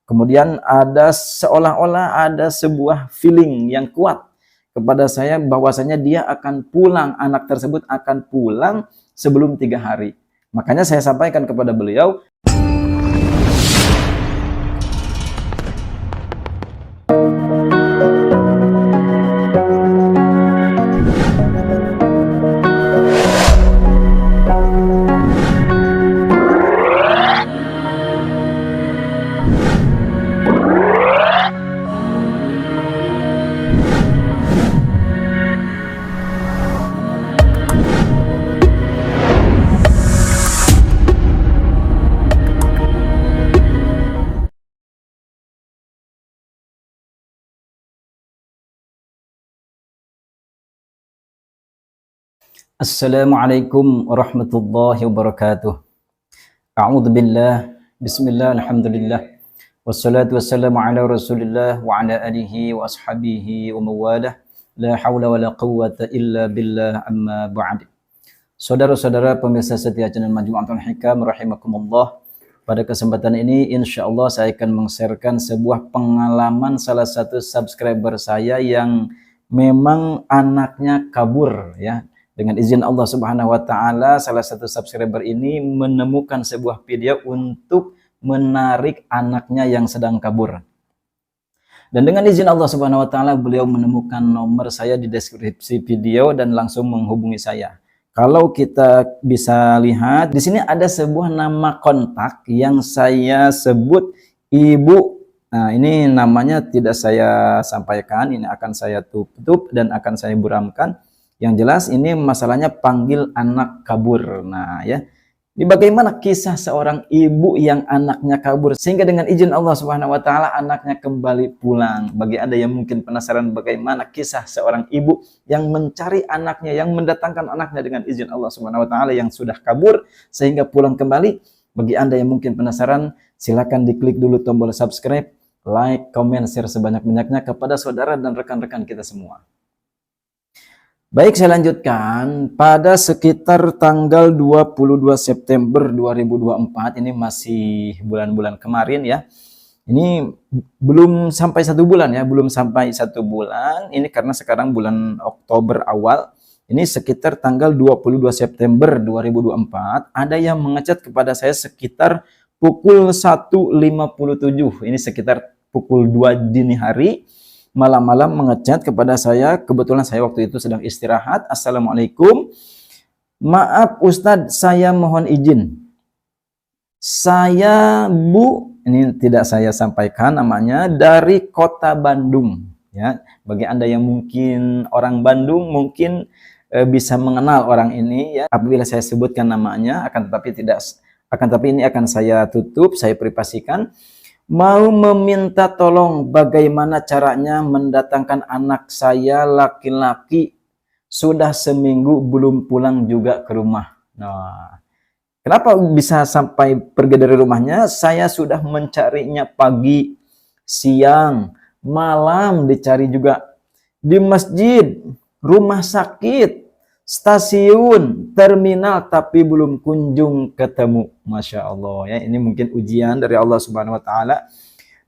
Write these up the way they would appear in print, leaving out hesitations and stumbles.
Kemudian ada seolah-olah ada sebuah feeling yang kuat kepada saya bahwasanya dia akan pulang, anak tersebut akan pulang sebelum 3 hari. Makanya saya sampaikan kepada beliau, Assalamualaikum warahmatullahi wabarakatuh. A'udzu billah, bismillah, alhamdulillah, wassalatu wassalamu ala rasulillah wa ala alihi wa ashabihi wa mawalah, la hawla wa la quwwata illa billah, amma ba'd. Saudara-saudara pemirsa setia channel Majmu'atul Hikam rahimakumullah, pada kesempatan ini insyaallah saya akan meng-sharekan sebuah pengalaman salah satu subscriber saya yang memang anaknya kabur ya. Dengan izin Allah Subhanahu wa taala, salah satu subscriber ini menemukan sebuah video untuk menarik anaknya yang sedang kabur. Dan dengan izin Allah Subhanahu wa taala, beliau menemukan nomor saya di deskripsi video dan langsung menghubungi saya. Kalau kita bisa lihat di sini ada sebuah nama kontak yang saya sebut Ibu. Nah, ini namanya tidak saya sampaikan, ini akan saya tutup dan akan saya buramkan. Yang jelas ini masalahnya panggil anak kabur. Nah ya, ini bagaimana kisah seorang ibu yang anaknya kabur sehingga dengan izin Allah Subhanahu wa taala anaknya kembali pulang. Bagi Anda yang mungkin penasaran bagaimana kisah seorang ibu yang mencari anaknya, yang mendatangkan anaknya dengan izin Allah Subhanahu wa taala yang sudah kabur sehingga pulang kembali. Bagi Anda yang mungkin penasaran, silakan diklik dulu tombol subscribe, like, comment, share sebanyak-banyaknya kepada saudara dan rekan-rekan kita semua. Baik, saya lanjutkan. Pada sekitar tanggal 22 September 2024, ini masih bulan-bulan kemarin ya. Ini belum sampai 1 bulan ya, belum sampai 1 bulan. Ini karena sekarang bulan Oktober awal. Ini sekitar tanggal 22 September 2024, ada yang mengechat kepada saya sekitar pukul 1.57. Ini sekitar pukul 2 dini hari. Malam-malam mengechat kepada saya, kebetulan saya waktu itu sedang istirahat. Assalamualaikum, maaf Ustadz, saya mohon izin. Saya Bu, ini tidak saya sampaikan namanya, dari kota Bandung. Ya, bagi Anda yang mungkin orang Bandung, mungkin bisa mengenal orang ini. Ya, apabila saya sebutkan namanya, akan tetapi ini akan saya tutup, saya privasikan. Mau meminta tolong bagaimana caranya mendatangkan anak saya laki-laki, sudah seminggu belum pulang juga ke rumah. Nah, kenapa bisa sampai pergi dari rumahnya? Saya sudah mencarinya pagi, siang, malam dicari juga. Di masjid, rumah sakit, stasiun, terminal, tapi belum kunjung ketemu. Masya Allah ya, ini mungkin ujian dari Allah Subhanahu wa taala.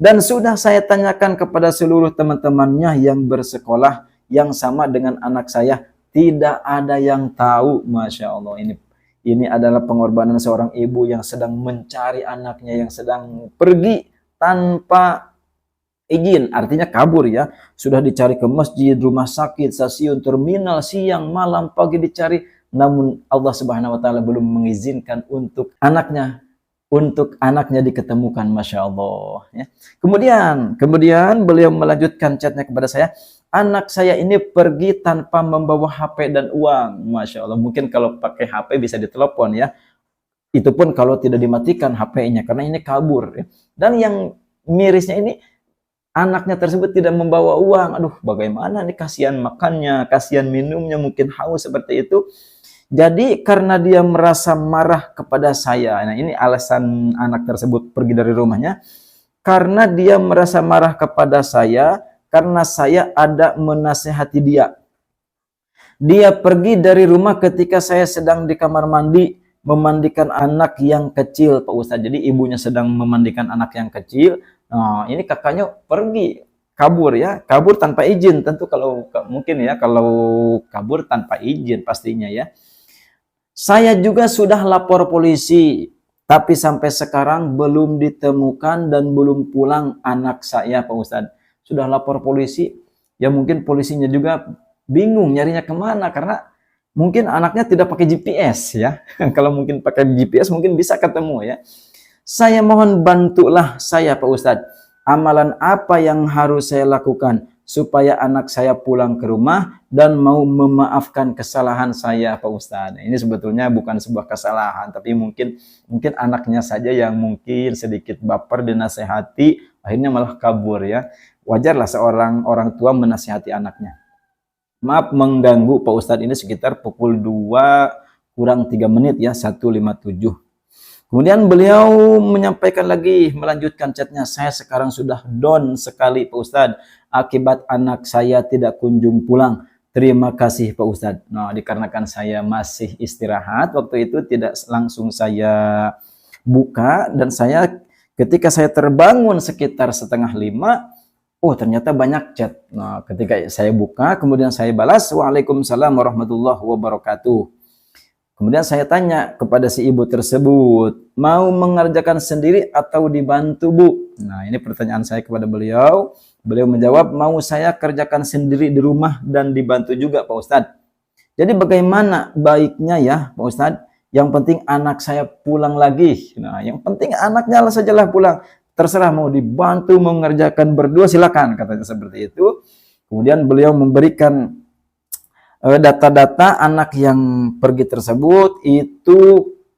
Dan sudah saya tanyakan kepada seluruh teman-temannya yang bersekolah yang sama dengan anak saya, tidak ada yang tahu. Masya Allah, ini adalah pengorbanan seorang ibu yang sedang mencari anaknya yang sedang pergi tanpa izin, artinya kabur ya. Sudah dicari ke masjid, rumah sakit, stasiun, terminal, siang, malam, pagi dicari, namun Allah Subhanahu wa taala belum mengizinkan untuk anaknya diketemukan. Masya Allah ya. Kemudian beliau melanjutkan chatnya kepada saya, anak saya ini pergi tanpa membawa HP dan uang. Masya Allah, mungkin kalau pakai HP bisa ditelepon ya, itu pun kalau tidak dimatikan HP-nya karena ini kabur ya. Dan yang mirisnya ini, anaknya tersebut tidak membawa uang. Aduh, bagaimana nih, kasihan makannya, kasihan minumnya, mungkin haus seperti itu. Jadi karena dia merasa marah kepada saya, nah ini alasan anak tersebut pergi dari rumahnya, karena dia merasa marah kepada saya, karena saya ada menasehati dia. Dia pergi dari rumah ketika saya sedang di kamar mandi, memandikan anak yang kecil, Pak Ustadz. Jadi ibunya sedang memandikan anak yang kecil, Nah, ini kakaknya pergi, kabur ya, kabur tanpa izin. Tentu kalau mungkin ya, kalau kabur tanpa izin pastinya ya. Saya juga sudah lapor polisi, tapi sampai sekarang belum ditemukan dan belum pulang anak saya, Pak Ustadz. Sudah lapor polisi, ya mungkin polisinya juga bingung nyarinya kemana, karena mungkin anaknya tidak pakai GPS ya. Kalau mungkin pakai GPS mungkin bisa ketemu ya. Saya mohon bantulah saya, Pak Ustadz. Amalan apa yang harus saya lakukan supaya anak saya pulang ke rumah dan mau memaafkan kesalahan saya, Pak Ustadz. Ini sebetulnya bukan sebuah kesalahan, tapi mungkin anaknya saja yang mungkin sedikit baper dinasehati, akhirnya malah kabur ya. Wajarlah seorang orang tua menasihati anaknya. Maaf mengganggu Pak Ustadz, ini sekitar pukul 2 kurang 3 menit ya, 1.57. Kemudian beliau menyampaikan lagi, melanjutkan chatnya, saya sekarang sudah down sekali Pak Ustadz, akibat anak saya tidak kunjung pulang. Terima kasih Pak Ustadz. Nah, dikarenakan saya masih istirahat, waktu itu tidak langsung saya buka, dan saya ketika saya terbangun sekitar 4:30, oh ternyata banyak chat. Nah, ketika saya buka, kemudian saya balas, Waalaikumsalam warahmatullahi wabarakatuh. Kemudian saya tanya kepada si ibu tersebut, mau mengerjakan sendiri atau dibantu, Bu? Nah, ini pertanyaan saya kepada beliau. Beliau menjawab, mau saya kerjakan sendiri di rumah dan dibantu juga, Pak Ustadz. Jadi bagaimana baiknya ya, Pak Ustadz? Yang penting anak saya pulang lagi. Nah, yang penting anaknya sajalah pulang. Terserah mau dibantu mengerjakan berdua, silakan, katanya seperti itu. Kemudian beliau memberikan data-data anak yang pergi tersebut, itu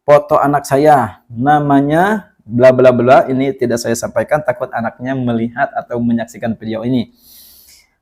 foto anak saya, namanya bla bla bla, ini tidak saya sampaikan takut anaknya melihat atau menyaksikan video ini.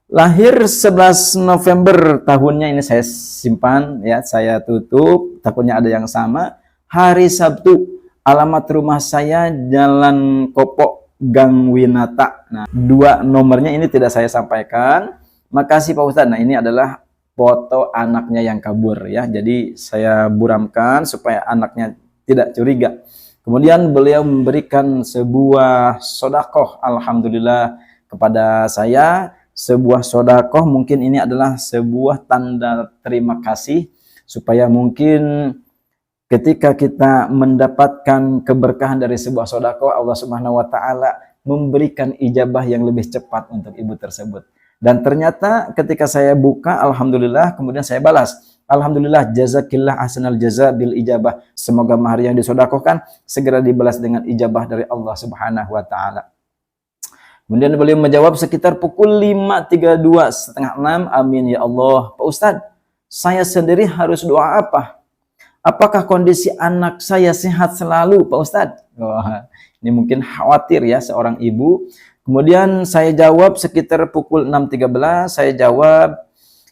Lahir 11 November tahunnya, ini saya simpan ya, saya tutup, takutnya ada yang sama. Hari Sabtu, alamat rumah saya Jalan Kopo, Gang Winata. Nah, 2 nomornya ini tidak saya sampaikan. Makasih Pak Ustadz. Nah, ini adalah foto anaknya yang kabur ya. Jadi saya buramkan supaya anaknya tidak curiga. Kemudian beliau memberikan sebuah sodakoh, alhamdulillah, kepada saya. Sebuah sodakoh, mungkin ini adalah sebuah tanda terima kasih, supaya mungkin ketika kita mendapatkan keberkahan dari sebuah sodakoh, Allah Subhanahu wa Ta'ala memberikan ijabah yang lebih cepat untuk ibu tersebut. Dan ternyata ketika saya buka, alhamdulillah, kemudian saya balas, alhamdulillah, jazakillah ahsanal jaza bil ijabah. Semoga mahar yang disodakohkan segera dibalas dengan ijabah dari Allah Subhanahu wa Ta'ala. Kemudian beliau menjawab sekitar pukul 5.32, setengah 6, amin ya Allah. Pak Ustadz, saya sendiri harus doa apa? Apakah kondisi anak saya sehat selalu, Pak Ustadz? Wah, ini mungkin khawatir ya seorang ibu. Kemudian saya jawab sekitar pukul 6.13, saya jawab,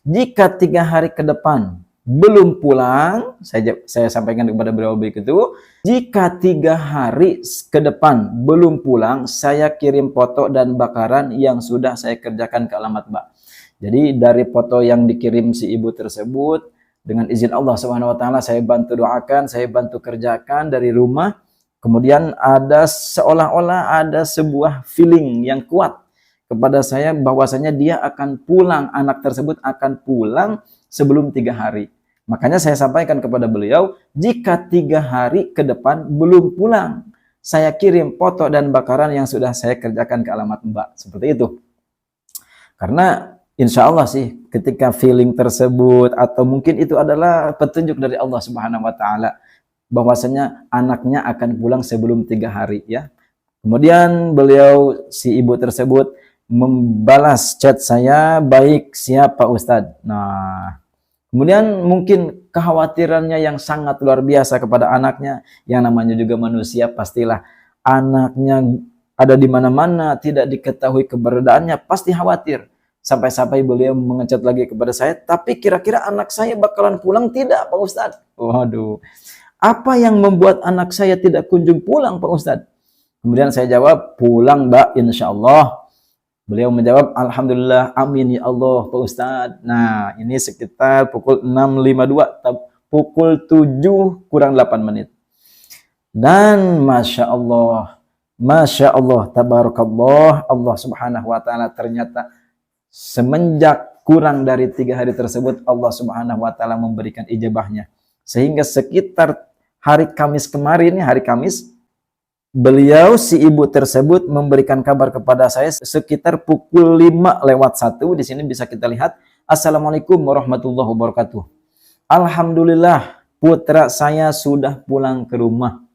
jika 3 hari ke depan belum pulang, saya sampaikan kepada beliau begitu, jika 3 hari ke depan belum pulang, saya kirim foto dan bakaran yang sudah saya kerjakan ke alamat Mbak. Jadi dari foto yang dikirim si ibu tersebut, dengan izin Allah Subhanahu wa Ta'ala, saya bantu doakan, saya bantu kerjakan dari rumah. Kemudian ada seolah-olah ada sebuah feeling yang kuat kepada saya bahwasanya dia akan pulang, anak tersebut akan pulang sebelum 3 hari. Makanya saya sampaikan kepada beliau, jika 3 hari ke depan belum pulang, saya kirim foto dan bakaran yang sudah saya kerjakan ke alamat Mbak. Seperti itu. Karena insya Allah sih ketika feeling tersebut atau mungkin itu adalah petunjuk dari Allah Subhanahu wa Ta'ala, bahwasanya anaknya akan pulang sebelum 3 hari ya. Kemudian beliau, si ibu tersebut, membalas chat saya, baik siap Pak Ustadz. Nah, kemudian mungkin kekhawatirannya yang sangat luar biasa kepada anaknya, yang namanya juga manusia, pastilah anaknya ada di mana-mana, tidak diketahui keberadaannya, pasti khawatir. Sampai-sampai beliau mengecat lagi kepada saya, tapi kira-kira anak saya bakalan pulang tidak Pak Ustadz? Waduh. Apa yang membuat anak saya tidak kunjung pulang, Pak Ustadz? Kemudian saya jawab, pulang Mbak, insya Allah. Beliau menjawab, alhamdulillah, amin ya Allah, Pak Ustadz. Nah, ini sekitar pukul 6.52, pukul 7 kurang 8 menit. Dan Masya Allah, Masya Allah, tabarakallah, Allah Subhanahu wa Ta'ala ternyata semenjak kurang dari 3 hari tersebut, Allah Subhanahu wa Ta'ala memberikan ijabahnya. Sehingga sekitar hari Kamis kemarin, hari Kamis, beliau si ibu tersebut memberikan kabar kepada saya sekitar pukul 5:01. Di sini bisa kita lihat. Assalamualaikum warahmatullahi wabarakatuh. Alhamdulillah, putra saya sudah pulang ke rumah.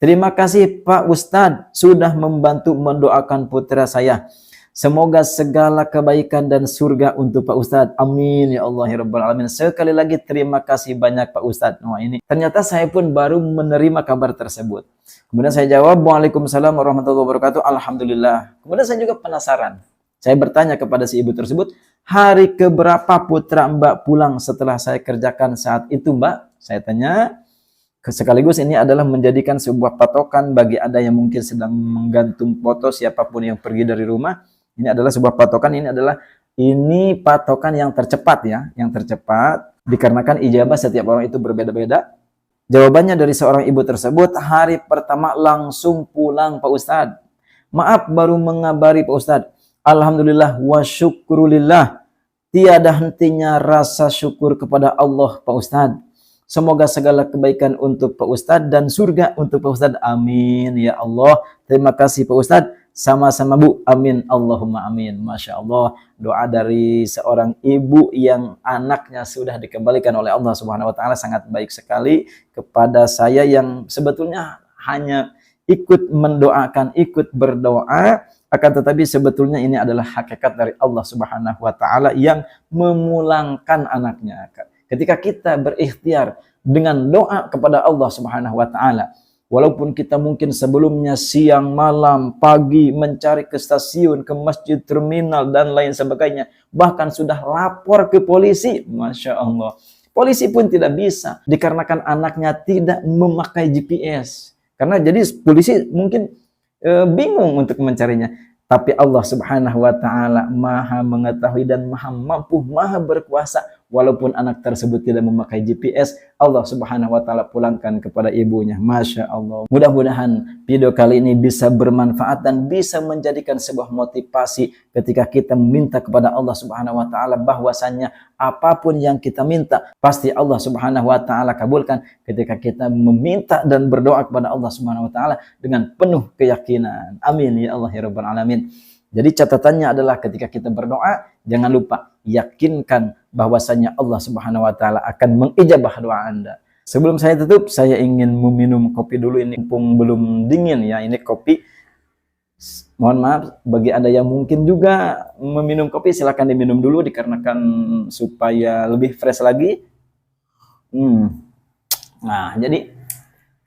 Terima kasih Pak Ustadz sudah membantu mendoakan putra saya. Semoga segala kebaikan dan surga untuk Pak Ustadz. Amin ya Allah ya Rabbal Alamin. Sekali lagi terima kasih banyak Pak Ustadz. Nah ini ternyata saya pun baru menerima kabar tersebut. Kemudian saya jawab, Waalaikumsalam warahmatullahi wabarakatuh. Alhamdulillah. Kemudian saya juga penasaran. Saya bertanya kepada si ibu tersebut, hari keberapa putra Mbak pulang setelah saya kerjakan saat itu Mbak? Saya tanya. Sekaligus ini adalah menjadikan sebuah patokan bagi ada yang mungkin sedang menggantung foto siapapun yang pergi dari rumah. Ini adalah sebuah patokan, ini patokan yang tercepat ya, yang tercepat dikarenakan ijabah setiap orang itu berbeda-beda. Jawabannya dari seorang ibu tersebut, hari pertama langsung pulang Pak Ustadz. Maaf baru mengabari Pak Ustadz. Alhamdulillah wa syukrulillah. Tiada hentinya rasa syukur kepada Allah Pak Ustadz. Semoga segala kebaikan untuk Pak Ustadz dan surga untuk Pak Ustadz. Amin ya Allah. Terima kasih Pak Ustadz. Sama-sama Bu. Amin. Allahumma amin. Masya Allah. Doa dari seorang ibu yang anaknya sudah dikembalikan oleh Allah Subhanahu wa Ta'ala sangat baik sekali kepada saya yang sebetulnya hanya ikut mendoakan, ikut berdoa. Akan tetapi sebetulnya ini adalah hakikat dari Allah Subhanahu wa Ta'ala yang memulangkan anaknya. Ketika kita berikhtiar dengan doa kepada Allah Subhanahu wa Ta'ala, walaupun kita mungkin sebelumnya siang, malam, pagi mencari ke stasiun, ke masjid, terminal dan lain sebagainya, bahkan sudah lapor ke polisi, Masya Allah, polisi pun tidak bisa dikarenakan anaknya tidak memakai GPS. Karena jadi polisi mungkin bingung untuk mencarinya. Tapi Allah Subhanahu wa Ta'ala Maha mengetahui dan Maha mampu, Maha berkuasa. Walaupun anak tersebut tidak memakai GPS, Allah Subhanahu wa Ta'ala pulangkan kepada ibunya. Masya Allah. Mudah-mudahan video kali ini bisa bermanfaat dan bisa menjadikan sebuah motivasi ketika kita meminta kepada Allah Subhanahu wa Ta'ala bahwasannya apapun yang kita minta pasti Allah Subhanahu wa Ta'ala kabulkan ketika kita meminta dan berdoa kepada Allah Subhanahu wa Ta'ala dengan penuh keyakinan. Amin ya Allah ya Rabbal Alamin. Jadi catatannya adalah ketika kita berdoa, jangan lupa yakinkan bahwasanya Allah Subhanahu wa Ta'ala akan mengijabah doa Anda. Sebelum saya tutup, saya ingin meminum kopi dulu. Ini mumpung belum dingin ya, ini kopi. Mohon maaf bagi Anda yang mungkin juga meminum kopi, silakan diminum dulu dikarenakan supaya lebih fresh lagi. Nah, jadi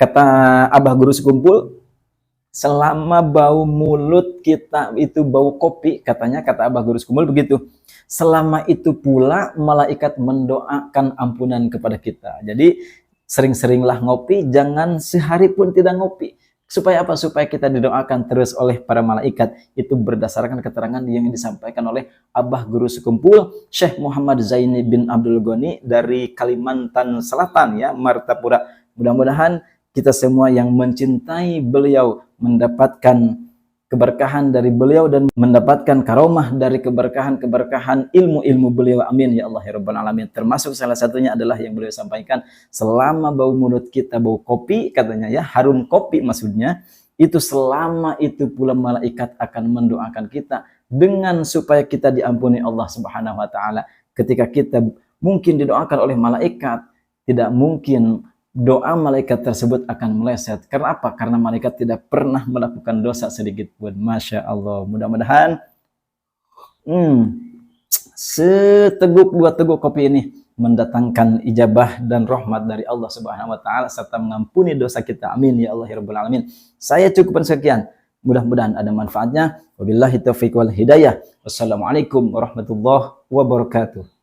kata Abah Guru Sekumpul, selama bau mulut kita itu bau kopi, katanya kata Abah Guru Sekumpul begitu. Selama itu pula malaikat mendoakan ampunan kepada kita. Jadi sering-seringlah ngopi, jangan sehari pun tidak ngopi. Supaya apa? Supaya kita didoakan terus oleh para malaikat. Itu berdasarkan keterangan yang disampaikan oleh Abah Guru Sekumpul, Syekh Muhammad Zaini bin Abdul Ghani dari Kalimantan Selatan ya, Martapura. Mudah-mudahan kita semua yang mencintai beliau mendapatkan keberkahan dari beliau dan mendapatkan karomah dari keberkahan-keberkahan ilmu-ilmu beliau. Amin ya Allah ya Rabbal Alamin. Termasuk salah satunya adalah yang beliau sampaikan, selama bau mulut kita bau kopi, katanya ya, harum kopi maksudnya, itu selama itu pula malaikat akan mendoakan kita dengan supaya kita diampuni Allah Subhanahu wa Ta'ala. Ketika kita mungkin didoakan oleh malaikat, tidak mungkin doa malaikat tersebut akan meleset. Karena apa? Karena malaikat tidak pernah melakukan dosa sedikit pun. Masya Allah. Mudah-mudahan seteguk dua teguk kopi ini mendatangkan ijabah dan rahmat dari Allah Subhanahu wa Ta'ala serta mengampuni dosa kita. Amin ya Allah ya Rabbal Alamin. Saya cukupkan sekian. Mudah-mudahan ada manfaatnya. Wabillahi taufiq wal hidayah. Wassalamualaikum warahmatullahi wabarakatuh.